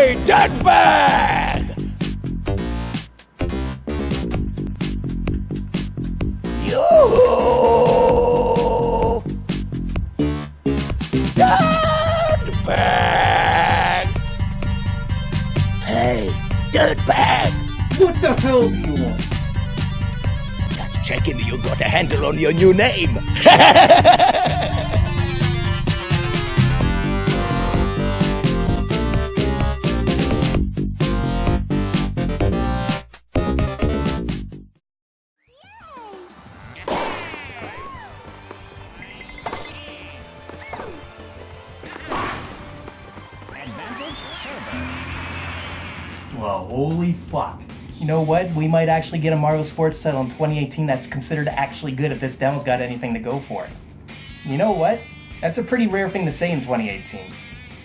Hey, dirtbag! Yo! Dirtbag! Hey, dirtbag! What the hell do you want? Just checking you got a handle on your new name. Well, holy fuck. You know what? We might actually get a Mario Sports title in 2018 that's considered actually good if this demo's got anything to go for it. You know what? That's a pretty rare thing to say in 2018.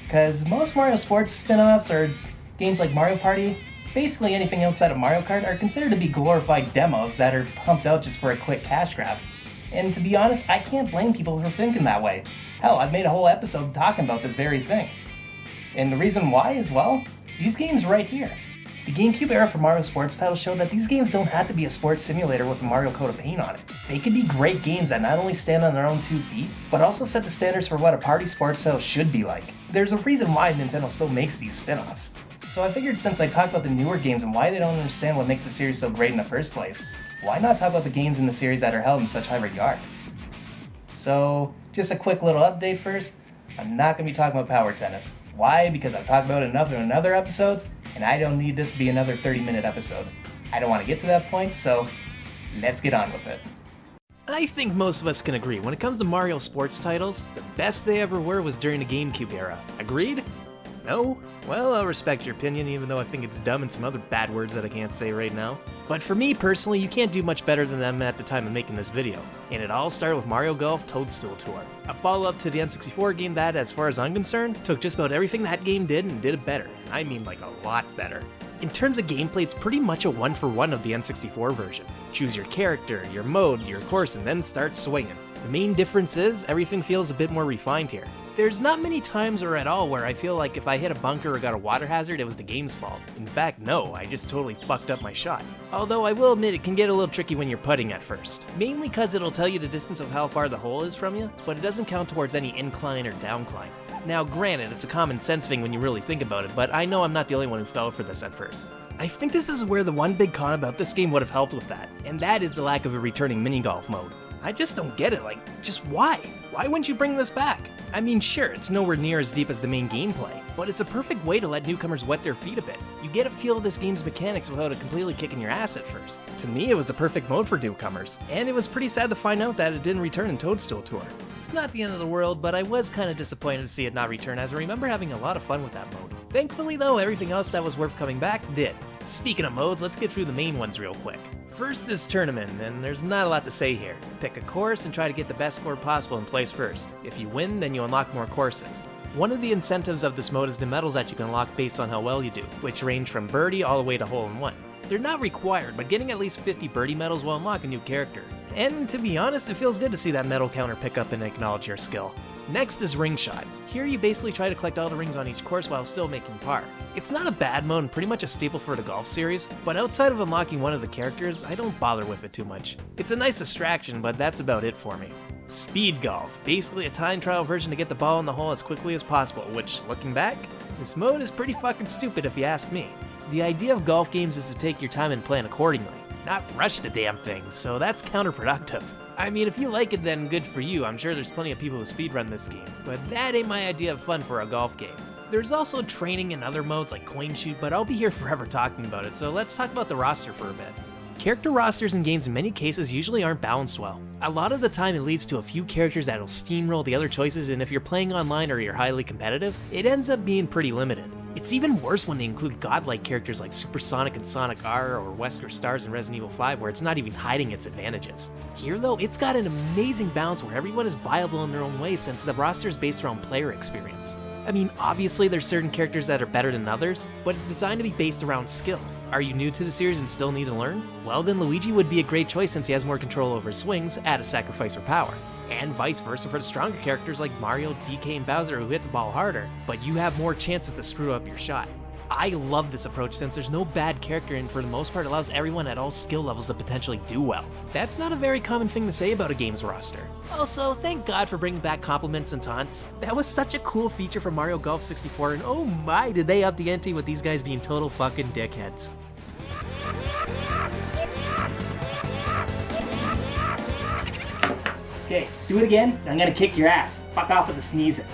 Because most Mario Sports spin-offs or games like Mario Party, basically anything outside of Mario Kart, are considered to be glorified demos that are pumped out just for a quick cash grab. And to be honest, I can't blame people for thinking that way. Hell, I've made a whole episode talking about this very thing. And the reason why is, well, these games right here. The Gamecube era for Mario Sports titles showed that these games don't have to be a sports simulator with a Mario coat of paint on it. They could be great games that not only stand on their own 2 feet, but also set the standards for what a party sports title should be like. There's a reason why Nintendo still makes these spin-offs. So I figured since I talked about the newer games and why they don't understand what makes the series so great in the first place, why not talk about the games in the series that are held in such high regard? So, just a quick little update first. I'm not going to be talking about Power Tennis. Why? Because I've talked about it enough in other episodes, and I don't need this to be another 30-minute episode. I don't want to get to that point, so let's get on with it. I think most of us can agree, when it comes to Mario sports titles, the best they ever were was during the GameCube era. Agreed? No? Well, I'll respect your opinion, even though I think it's dumb and some other bad words that I can't say right now. But for me personally, you can't do much better than them at the time of making this video. And it all started with Mario Golf Toadstool Tour, a follow-up to the N64 game that, as far as I'm concerned, took just about everything that game did and did it better. I mean like a lot better. In terms of gameplay, it's pretty much a one-for-one of the N64 version. Choose your character, your mode, your course, and then start swinging. The main difference is, everything feels a bit more refined here. There's not many times or at all where I feel like if I hit a bunker or got a water hazard, it was the game's fault. In fact, no, I just totally fucked up my shot. Although I will admit it can get a little tricky when you're putting at first. Mainly cause it'll tell you the distance of how far the hole is from you, but it doesn't count towards any incline or downcline. Now granted, it's a common sense thing when you really think about it, but I know I'm not the only one who fell for this at first. I think this is where the one big con about this game would have helped with that, and that is the lack of a returning mini-golf mode. I just don't get it, just why? Why wouldn't you bring this back? I mean, sure, it's nowhere near as deep as the main gameplay, but it's a perfect way to let newcomers wet their feet a bit. You get a feel of this game's mechanics without it completely kicking your ass at first. To me, it was the perfect mode for newcomers, and it was pretty sad to find out that it didn't return in Toadstool Tour. It's not the end of the world, but I was kinda disappointed to see it not return, as I remember having a lot of fun with that mode. Thankfully though, everything else that was worth coming back did. Speaking of modes, let's get through the main ones real quick. First is Tournament, and there's not a lot to say here. Pick a course and try to get the best score possible in place first. If you win, then you unlock more courses. One of the incentives of this mode is the medals that you can unlock based on how well you do, which range from birdie all the way to hole-in-one. They're not required, but getting at least 50 birdie medals will unlock a new character. And to be honest, it feels good to see that medal counter pick up and acknowledge your skill. Next is Ring Shot. Here you basically try to collect all the rings on each course while still making par. It's not a bad mode and pretty much a staple for the golf series, but outside of unlocking one of the characters, I don't bother with it too much. It's a nice distraction, but that's about it for me. Speed Golf, basically a time trial version to get the ball in the hole as quickly as possible, which, looking back, this mode is pretty fucking stupid if you ask me. The idea of golf games is to take your time and plan accordingly, not rush the damn thing, so that's counterproductive. I mean, if you like it, then good for you. I'm sure there's plenty of people who speedrun this game, but that ain't my idea of fun for a golf game. There's also training in other modes like Coin Shoot, but I'll be here forever talking about it, so let's talk about the roster for a bit. Character rosters in games in many cases usually aren't balanced well. A lot of the time it leads to a few characters that'll steamroll the other choices, and if you're playing online or you're highly competitive, it ends up being pretty limited. It's even worse when they include godlike characters like Supersonic and Sonic R or Wesker Stars in Resident Evil 5, where it's not even hiding its advantages. Here though, it's got an amazing balance where everyone is viable in their own way since the roster is based around player experience. I mean, obviously there's certain characters that are better than others, but it's designed to be based around skill. Are you new to the series and still need to learn? Well then Luigi would be a great choice since he has more control over his swings at a sacrifice for power. And vice versa for the stronger characters like Mario, DK, and Bowser who hit the ball harder, but you have more chances to screw up your shot. I love this approach since there's no bad character and for the most part allows everyone at all skill levels to potentially do well. That's not a very common thing to say about a game's roster. Also, thank God for bringing back compliments and taunts. That was such a cool feature for Mario Golf 64, and oh my, did they up the ante with these guys being total fucking dickheads. Okay, do it again, I'm gonna kick your ass. Fuck off with the sneezing.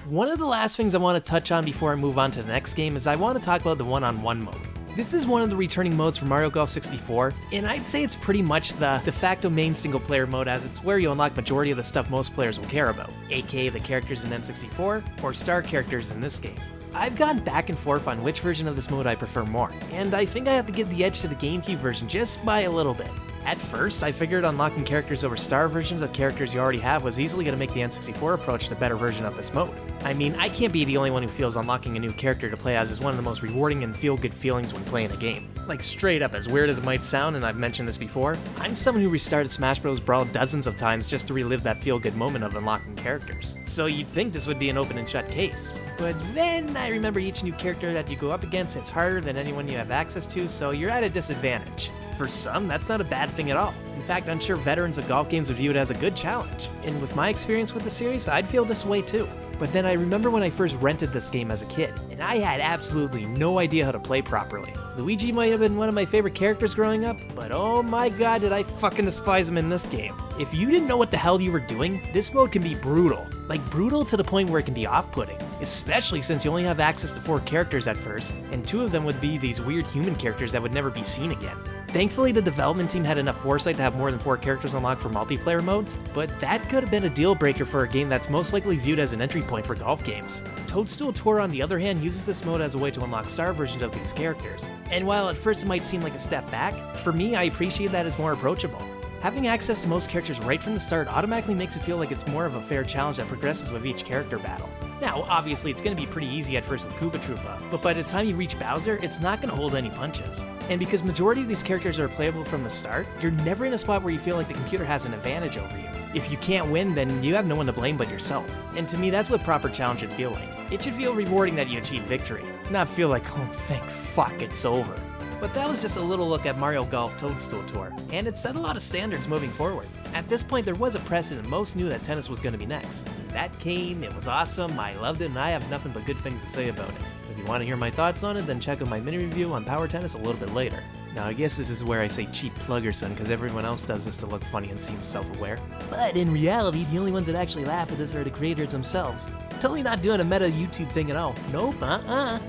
One of the last things I want to touch on before I move on to the next game is I want to talk about the one-on-one mode. This is one of the returning modes for Mario Golf 64, and I'd say it's pretty much the de facto main single-player mode as it's where you unlock majority of the stuff most players will care about, aka the characters in N64, or star characters in this game. I've gone back and forth on which version of this mode I prefer more, and I think I have to give the edge to the Gamecube version just by a little bit. At first, I figured unlocking characters over star versions of characters you already have was easily going to make the N64 approach the better version of this mode. I mean, I can't be the only one who feels unlocking a new character to play as is one of the most rewarding and feel-good feelings when playing a game. Like straight up, as weird as it might sound, and I've mentioned this before, I'm someone who restarted Smash Bros. Brawl dozens of times just to relive that feel-good moment of unlocking characters. So you'd think this would be an open and shut case. But then I remember each new character that you go up against hits harder than anyone you have access to, so you're at a disadvantage. For some, that's not a bad thing at all. In fact, I'm sure veterans of golf games would view it as a good challenge. And with my experience with the series, I'd feel this way too. But then I remember when I first rented this game as a kid, and I had absolutely no idea how to play properly. Luigi might have been one of my favorite characters growing up, but oh my god did I fucking despise him in this game. If you didn't know what the hell you were doing, this mode can be brutal. Like brutal to the point where it can be off-putting. Especially since you only have access to 4 characters at first, and 2 of them would be these weird human characters that would never be seen again. Thankfully, the development team had enough foresight to have more than 4 characters unlocked for multiplayer modes, but that could have been a deal breaker for a game that's most likely viewed as an entry point for golf games. Toadstool Tour, on the other hand, uses this mode as a way to unlock star versions of these characters. And while at first it might seem like a step back, for me, I appreciate that it's more approachable. Having access to most characters right from the start automatically makes it feel like it's more of a fair challenge that progresses with each character battle. Now, obviously, it's going to be pretty easy at first with Koopa Troopa, but by the time you reach Bowser, it's not going to hold any punches. And because majority of these characters are playable from the start, you're never in a spot where you feel like the computer has an advantage over you. If you can't win, then you have no one to blame but yourself. And to me, that's what proper challenge should feel like. It should feel rewarding that you achieve victory, not feel like, oh, thank fuck, it's over. But that was just a little look at Mario Golf Toadstool Tour, and it set a lot of standards moving forward. At this point, there was a precedent, most knew that tennis was going to be next. That came, it was awesome, I loved it, and I have nothing but good things to say about it. If you want to hear my thoughts on it, then check out my mini review on Power Tennis a little bit later. Now, I guess this is where I say cheap plugger son, because everyone else does this to look funny and seem self-aware. But in reality, the only ones that actually laugh at this are the creators themselves. Totally not doing a meta YouTube thing at all. Nope, The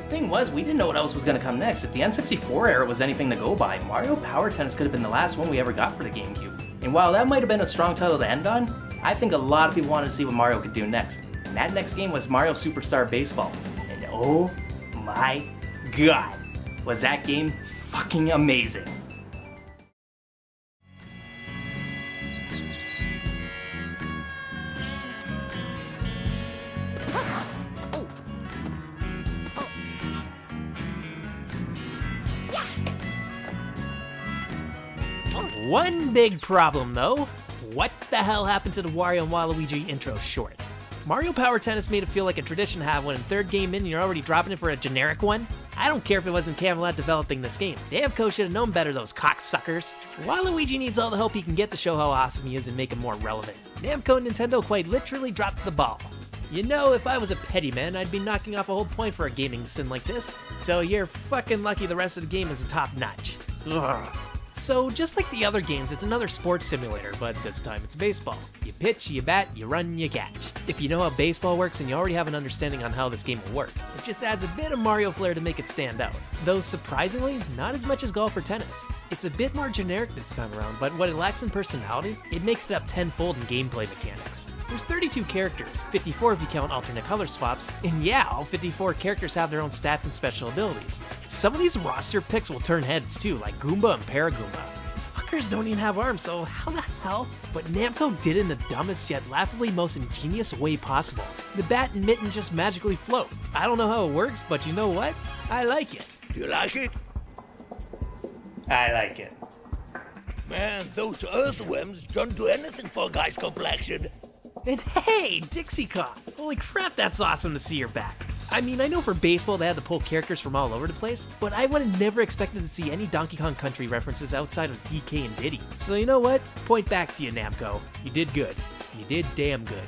thing was, we didn't know what else was going to come next. If the N64 era was anything to go by, Mario Power Tennis could have been the last one we ever got for the Gamecube. And while that might have been a strong title to end on, I think a lot of people wanted to see what Mario could do next. And that next game was Mario Superstar Baseball. And oh my god, was that game fucking amazing. One big problem though, what the hell happened to the Wario and Waluigi intro short? Mario Power Tennis made it feel like a tradition to have one, and third game in and you're already dropping it for a generic one? I don't care if it wasn't Camelot developing this game. Namco should have known better, those cocksuckers. Waluigi needs all the help he can get to show how awesome he is and make him more relevant. Namco and Nintendo quite literally dropped the ball. You know, if I was a petty man, I'd be knocking off a whole point for a gaming sin like this. So you're fucking lucky the rest of the game is top notch. Ugh. So, just like the other games, it's another sports simulator, but this time it's baseball. You pitch, you bat, you run, you catch. If you know how baseball works, and you already have an understanding on how this game will work, it just adds a bit of Mario flair to make it stand out. Though, surprisingly, not as much as golf or tennis. It's a bit more generic this time around, but what it lacks in personality, it makes it up tenfold in gameplay mechanics. There's 32 characters, 54 if you count alternate color swaps, and yeah, all 54 characters have their own stats and special abilities. Some of these roster picks will turn heads too, like Goomba and Paragoomba. Fuckers don't even have arms, so how the hell? But Namco did it in the dumbest yet laughably most ingenious way possible. The bat and mitten just magically float. I don't know how it works, but you know what? I like it. Do you like it? I like it. Man, those earthworms don't do anything for a guy's complexion. And hey, Dixie Kong! Holy crap, that's awesome to see you're back. I mean, I know for baseball they had to pull characters from all over the place, but I would have never expected to see any Donkey Kong Country references outside of DK and Diddy. So you know what? Point back to you, Namco. You did good. You did damn good.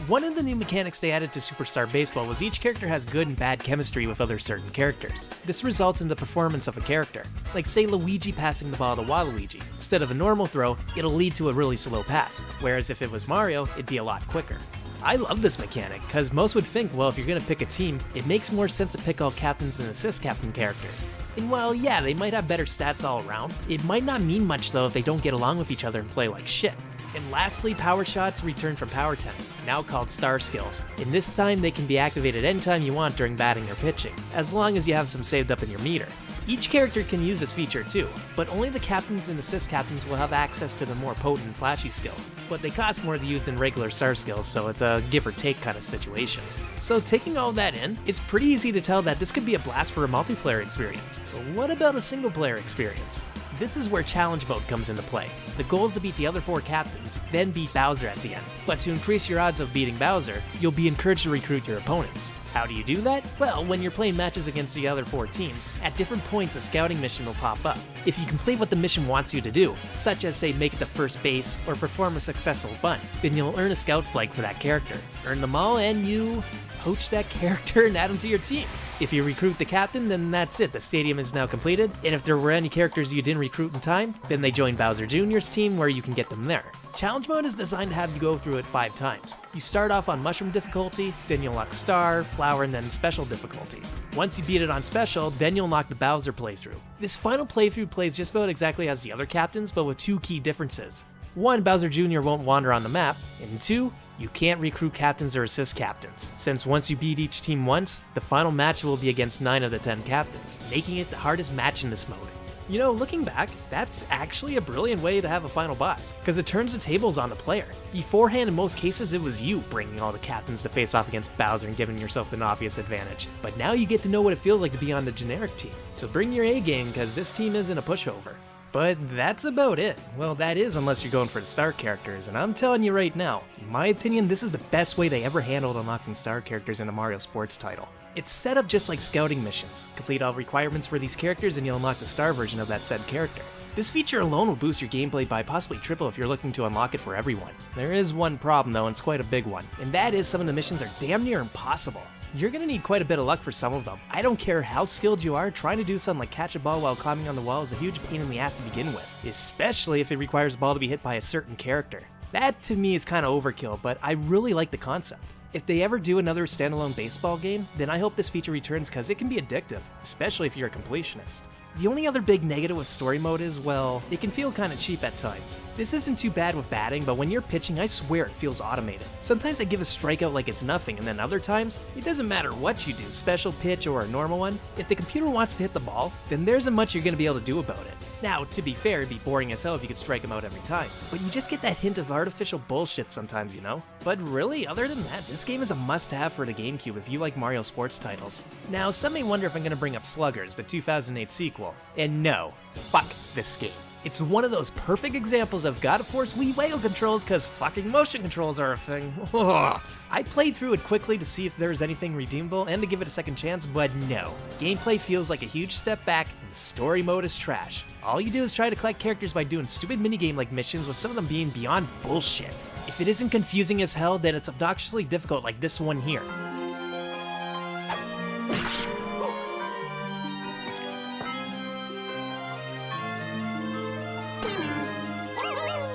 One of the new mechanics they added to Superstar Baseball was each character has good and bad chemistry with other certain characters. This results in the performance of a character. Like say Luigi passing the ball to Waluigi. Instead of a normal throw, it'll lead to a really slow pass, whereas if it was Mario, it'd be a lot quicker. I love this mechanic, because most would think, well, if you're going to pick a team, it makes more sense to pick all captains and assist captain characters. And while, yeah, they might have better stats all around, it might not mean much though if they don't get along with each other and play like shit. And lastly, Power Shots return from Power Tennis, now called Star Skills. And this time they can be activated anytime you want during batting or pitching, as long as you have some saved up in your meter. Each character can use this feature too, but only the captains and assist captains will have access to the more potent and flashy skills. But they cost more to use than regular star skills, so it's a give or take kind of situation. So taking all that in, it's pretty easy to tell that this could be a blast for a multiplayer experience. But what about a single player experience? This is where challenge mode comes into play. The goal is to beat the other 4 captains, then beat Bowser at the end. But to increase your odds of beating Bowser, you'll be encouraged to recruit your opponents. How do you do that? Well, when you're playing matches against the other 4 teams, at different points a scouting mission will pop up. If you complete what the mission wants you to do, such as say make it to first base or perform a successful bunt, then you'll earn a scout flag for that character. Earn them all and you poach that character and add them to your team. If you recruit the captain, then that's it, the stadium is now completed, and if there were any characters you didn't recruit in time, then they join Bowser Jr.'s team where you can get them there. Challenge mode is designed to have you go through it 5 times. You start off on Mushroom difficulty, then you'll unlock Star, Flower, and then Special difficulty. Once you beat it on Special, then you'll unlock the Bowser playthrough. This final playthrough plays just about exactly as the other captains, but with 2 key differences. 1, Bowser Jr. won't wander on the map, and 2, you can't recruit captains or assist captains, since once you beat each team once, the final match will be against 9 of the 10 captains, making it the hardest match in this mode. You know, looking back, that's actually a brilliant way to have a final boss, because it turns the tables on the player. Beforehand, in most cases, it was you bringing all the captains to face off against Bowser and giving yourself an obvious advantage. But now you get to know what it feels like to be on the generic team, so bring your A game, because this team isn't a pushover. But that's about it. Well, that is unless you're going for the star characters, and I'm telling you right now, in my opinion, this is the best way they ever handled unlocking star characters in a Mario Sports title. It's set up just like scouting missions. Complete all requirements for these characters and you'll unlock the star version of that said character. This feature alone will boost your gameplay by possibly triple if you're looking to unlock it for everyone. There is one problem though, and it's quite a big one, and that is some of the missions are damn near impossible. You're gonna need quite a bit of luck for some of them. I don't care how skilled you are, trying to do something like catch a ball while climbing on the wall is a huge pain in the ass to begin with, especially if it requires the ball to be hit by a certain character. That to me is kinda overkill, but I really like the concept. If they ever do another standalone baseball game, then I hope this feature returns because it can be addictive, especially if you're a completionist. The only other big negative with story mode is, well, it can feel kinda cheap at times. This isn't too bad with batting, but when you're pitching, I swear it feels automated. Sometimes I give a strikeout like it's nothing, and then other times, it doesn't matter what you do, special pitch or a normal one, if the computer wants to hit the ball, then there isn't much you're gonna be able to do about it. Now, to be fair, it'd be boring as hell if you could strike him out every time, but you just get that hint of artificial bullshit sometimes, you know? But really, other than that, this game is a must-have for the Gamecube if you like Mario Sports titles. Now, some may wonder if I'm gonna bring up Sluggers, the 2008 sequel, and no, fuck this game. It's one of those perfect examples of gotta force Wii Waggle controls cause fucking motion controls are a thing. I played through it quickly to see if there was anything redeemable and to give it a second chance, but no. Gameplay feels like a huge step back and story mode is trash. All you do is try to collect characters by doing stupid minigame-like missions with some of them being beyond bullshit. If it isn't confusing as hell, then it's obnoxiously difficult like this one here.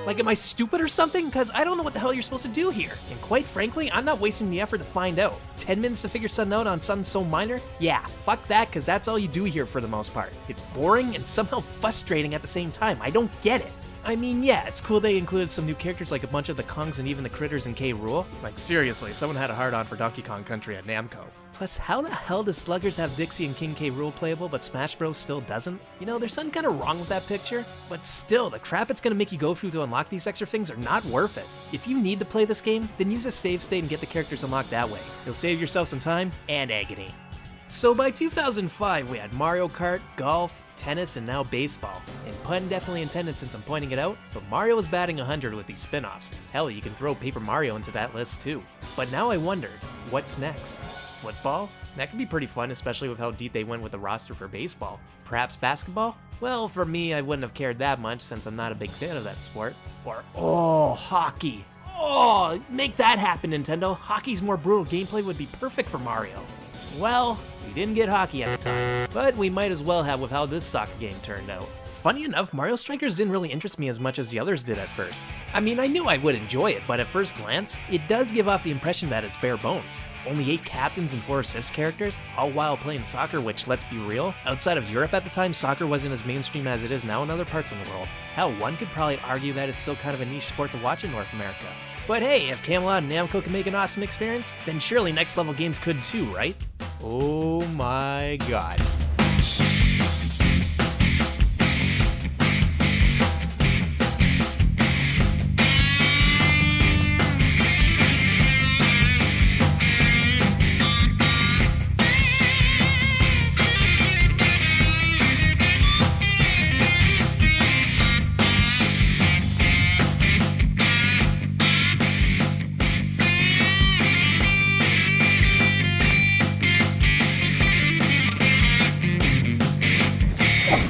Like, am I stupid or something? Because I don't know what the hell you're supposed to do here. And quite frankly, I'm not wasting the effort to find out. 10 minutes to figure something out on something so minor? Yeah, fuck that, because that's all you do here for the most part. It's boring and somehow frustrating at the same time. I don't get it. I mean, yeah, it's cool they included some new characters like a bunch of the Kongs and even the critters in K. Rool. Like, seriously, someone had a hard-on for Donkey Kong Country at Namco. Plus, how the hell does Sluggers have Dixie and King K. Rool playable, but Smash Bros. Still doesn't? You know, there's something kind of wrong with that picture. But still, the crap it's gonna make you go through to unlock these extra things are not worth it. If you need to play this game, then use a save state and get the characters unlocked that way. You'll save yourself some time and agony. So by 2005, we had Mario Kart, golf, tennis, and now baseball. And pun definitely intended since I'm pointing it out, but Mario is batting 100 with these spin-offs. Hell, you can throw Paper Mario into that list too. But now I wondered, what's next? Football? That could be pretty fun, especially with how deep they went with the roster for baseball. Perhaps basketball? Well, for me, I wouldn't have cared that much since I'm not a big fan of that sport. Or, hockey. Oh, make that happen, Nintendo. Hockey's more brutal gameplay would be perfect for Mario. Well, we didn't get hockey at the time, but we might as well have with how this soccer game turned out. Funny enough, Mario Strikers didn't really interest me as much as the others did at first. I mean, I knew I would enjoy it, but at first glance, it does give off the impression that it's bare bones. Only 8 captains and 4 assist characters, all while playing soccer, which, let's be real, outside of Europe at the time, soccer wasn't as mainstream as it is now in other parts of the world. Hell, one could probably argue that it's still kind of a niche sport to watch in North America. But hey, if Camelot and Namco can make an awesome experience, then surely Next Level Games could too, right? Oh my god.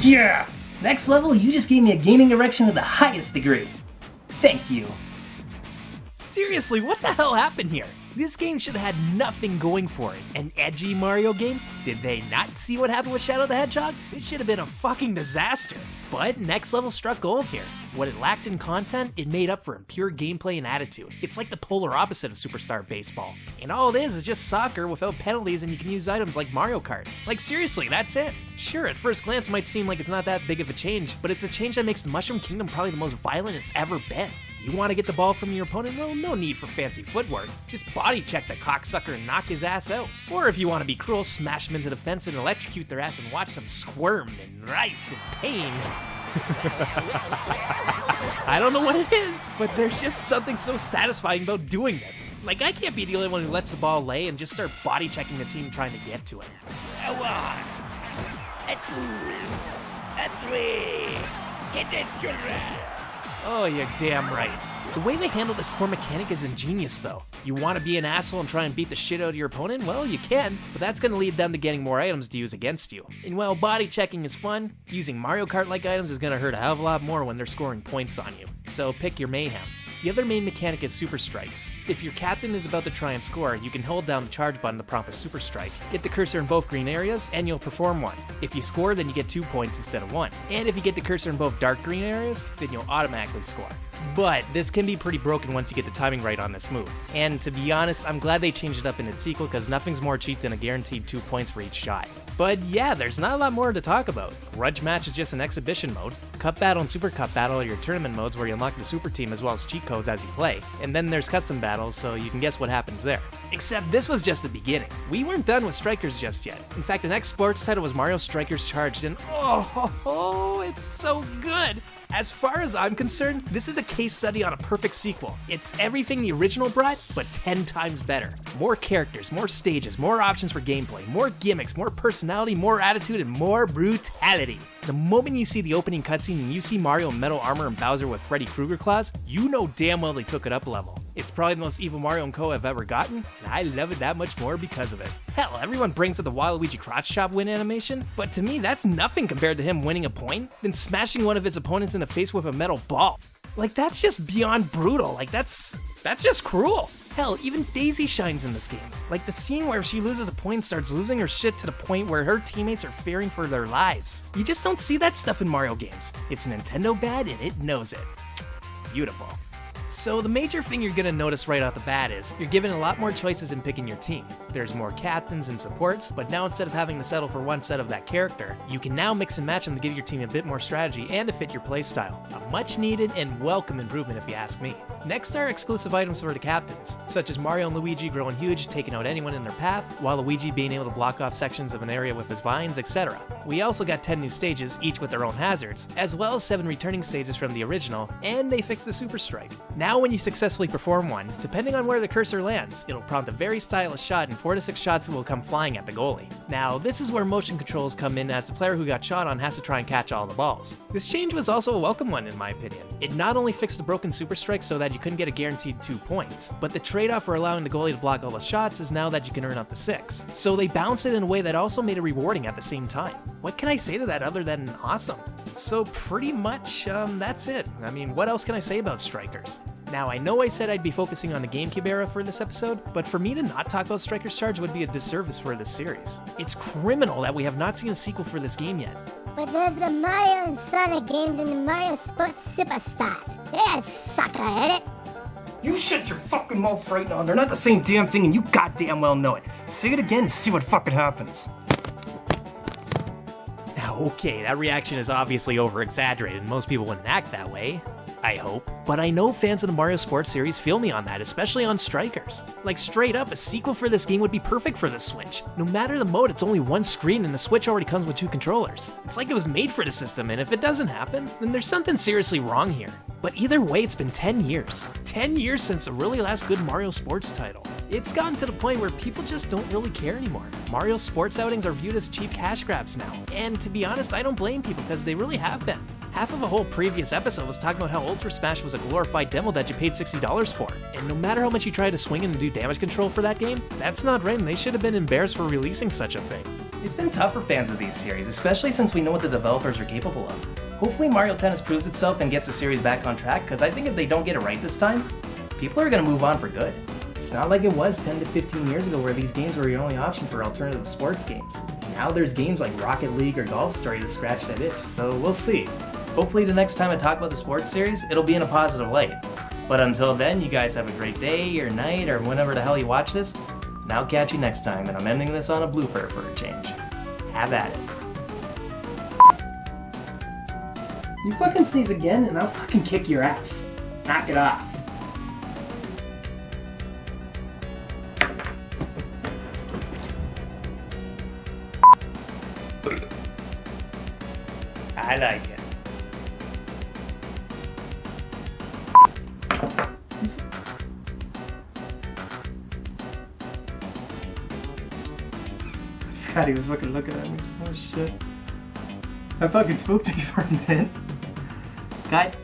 Yeah! Next Level, you just gave me a gaming erection of the highest degree. Thank you. Seriously, what the hell happened here? This game should have had nothing going for it. An edgy Mario game? Did they not see what happened with Shadow the Hedgehog? It should have been a fucking disaster. But Next Level struck gold here. What it lacked in content, it made up for in pure gameplay and attitude. It's like the polar opposite of Superstar Baseball. And all it is just soccer without penalties, and you can use items like Mario Kart. Like seriously, that's it. Sure, at first glance might seem like it's not that big of a change, but it's a change that makes the Mushroom Kingdom probably the most violent it's ever been. You want to get the ball from your opponent? Well, no need for fancy footwork. Just body check the cocksucker and knock his ass out. Or if you want to be cruel, smash them into the fence and electrocute their ass and watch them squirm in writhe in pain. I don't know what it is, but there's just something so satisfying about doing this. Like, I can't be the only one who lets the ball lay and just start body checking the team trying to get to it. A 1, a 2, a 3. Hit it, children. Oh, you're damn right. The way they handle this core mechanic is ingenious, though. You want to be an asshole and try and beat the shit out of your opponent? Well, you can, but that's going to lead them to getting more items to use against you. And while body checking is fun, using Mario Kart-like items is going to hurt a hell of a lot more when they're scoring points on you. So pick your mayhem. The other main mechanic is Super Strikes. If your captain is about to try and score, you can hold down the charge button to prompt a Super Strike. Get the cursor in both green areas, and you'll perform one. If you score, then you get 2 points instead of 1. And if you get the cursor in both dark green areas, then you'll automatically score. But this can be pretty broken once you get the timing right on this move. And to be honest, I'm glad they changed it up in its sequel because nothing's more cheap than a guaranteed 2 points for each shot. But yeah, there's not a lot more to talk about. Grudge Match is just an exhibition mode. Cup Battle and Super Cup Battle are your tournament modes where you unlock the super team as well as cheat codes as you play. And then there's custom battles, so you can guess what happens there. Except this was just the beginning. We weren't done with Strikers just yet. In fact, the next sports title was Mario Strikers Charged, and it's so good! As far as I'm concerned, this is a case study on a perfect sequel. It's everything the original brought, but 10 times better. More characters, more stages, more options for gameplay, more gimmicks, more personality, more attitude, and more brutality. The moment you see the opening cutscene and you see Mario in metal armor and Bowser with Freddy Krueger claws, you know damn well they took it up a level. It's probably the most evil Mario & Co. I've ever gotten, and I love it that much more because of it. Hell, everyone brings up the Waluigi crotch chop win animation, but to me that's nothing compared to him winning a point, then smashing one of his opponents in the face with a metal ball. Like, that's just beyond brutal. Like, that's just cruel. Hell, even Daisy shines in this game. Like the scene where she loses a point and starts losing her shit to the point where her teammates are fearing for their lives. You just don't see that stuff in Mario games. It's Nintendo bad and it knows it. Beautiful. So the major thing you're gonna notice right off the bat is you're given a lot more choices in picking your team. There's more captains and supports, but now instead of having to settle for one set of that character, you can now mix and match them to give your team a bit more strategy and to fit your playstyle. A much needed and welcome improvement if you ask me. Next are exclusive items for the captains, such as Mario and Luigi growing huge, taking out anyone in their path, while Luigi being able to block off sections of an area with his vines, etc. We also got 10 new stages, each with their own hazards, as well as 7 returning stages from the original, and they fixed the Super Strike. Now when you successfully perform one, depending on where the cursor lands, it'll prompt a very stylish shot and 4 to 6 shots will come flying at the goalie. Now this is where motion controls come in, as the player who got shot on has to try and catch all the balls. This change was also a welcome one in my opinion. It not only fixed the broken super strike so that you couldn't get a guaranteed 2 points, but the trade-off for allowing the goalie to block all the shots is now that you can earn up to 6. So they balanced it in a way that also made it rewarding at the same time. What can I say to that other than awesome? So pretty much, that's it. I mean, what else can I say about Strikers? Now, I know I said I'd be focusing on the GameCube era for this episode, but for me to not talk about Strikers Charge would be a disservice for this series. It's criminal that we have not seen a sequel for this game yet. But there's the Mario and Sonic games and the Mario Sports Superstars. Yeah, sucker, ain't it? You shut your fucking mouth right now. They're not the same damn thing and you goddamn well know it. Say it again and see what fucking happens. Now, okay, that reaction is obviously over-exaggerated and most people wouldn't act that way. I hope. But I know fans of the Mario Sports series feel me on that, especially on Strikers. Like straight up, a sequel for this game would be perfect for the Switch. No matter the mode, it's only one screen and the Switch already comes with 2 controllers. It's like it was made for the system, and if it doesn't happen, then there's something seriously wrong here. But either way, it's been 10 years. 10 years since the really last good Mario Sports title. It's gotten to the point where people just don't really care anymore. Mario Sports outings are viewed as cheap cash grabs now. And to be honest, I don't blame people because they really have been. Half of a whole previous episode was talking about how Ultra Smash was a glorified demo that you paid $60 for. And no matter how much you try to swing and do damage control for that game, that's not right and they should have been embarrassed for releasing such a thing. It's been tough for fans of these series, especially since we know what the developers are capable of. Hopefully Mario Tennis proves itself and gets the series back on track, because I think if they don't get it right this time, people are going to move on for good. It's not like it was 10 to 15 years ago where these games were your only option for alternative sports games. Now there's games like Rocket League or Golf Story to scratch that itch, so we'll see. Hopefully the next time I talk about the sports series, it'll be in a positive light. But until then, you guys have a great day or night or whenever the hell you watch this, and I'll catch you next time, and I'm ending this on a blooper for a change. Have at it. You fucking sneeze again and I'll fucking kick your ass. Knock it off. I like it. God, he was fucking looking at me. Oh shit. I fucking spooked me for a minute. God